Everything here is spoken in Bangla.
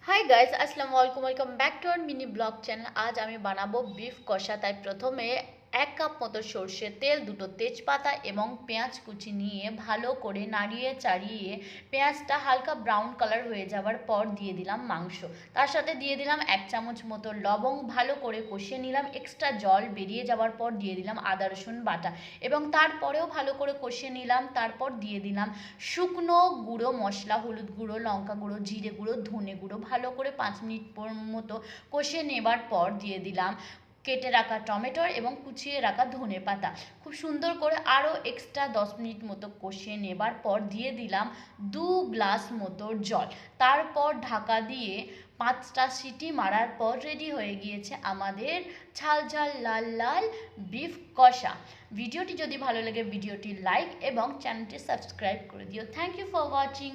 হাই গাইস, আসসালামু আলাইকুম। Welcome back to our mini blog channel. আজ আমি বানাবো বিফ কষা। তাই প্রথমে 1 কাপ মতো সর্ষের তেল, 2টো তেজপাতা এবং পেঁয়াজ কুচি নিয়ে ভালো করে নাড়িয়ে চাড়িয়ে পেঁয়াজটা হালকা ব্রাউন কালার হয়ে যাওয়ার পর দিয়ে দিলাম মাংস। তার সাথে দিয়ে দিলাম 1 চামচ মতো লবং। ভালো করে কষিয়ে নিলাম। এক্সট্রা জল বেরিয়ে যাওয়ার পর দিয়ে দিলাম আদা রসুন বাটা এবং তারপরেও ভালো করে কষিয়ে নিলাম। তারপর দিয়ে দিলাম শুকনো গুঁড়ো মশলা, হলুদ গুঁড়ো, লঙ্কা গুঁড়ো, জিরে গুঁড়ো, ধনে গুঁড়ো। ভালো করে 5 মিনিট মতো কষিয়ে নেবার পর দিয়ে দিলাম কেটে রাখা টমেটো এবং কুচিয়ে রাখা ধনে পাতা। খুব সুন্দর করে আরও এক্সট্রা 10 মিনিট মতো কষিয়ে নেবার পর দিয়ে দিলাম 2 গ্লাস মতো জল। তারপর ঢাকা দিয়ে 5টা সিটি মারার পর রেডি হয়ে গিয়েছে আমাদের ঝাল ঝাল লাল লাল বিফ কষা। ভিডিওটি যদি ভালো লাগে ভিডিওটি লাইক এবং চ্যানেলটি সাবস্ক্রাইব করে দিও। Thank you for watching.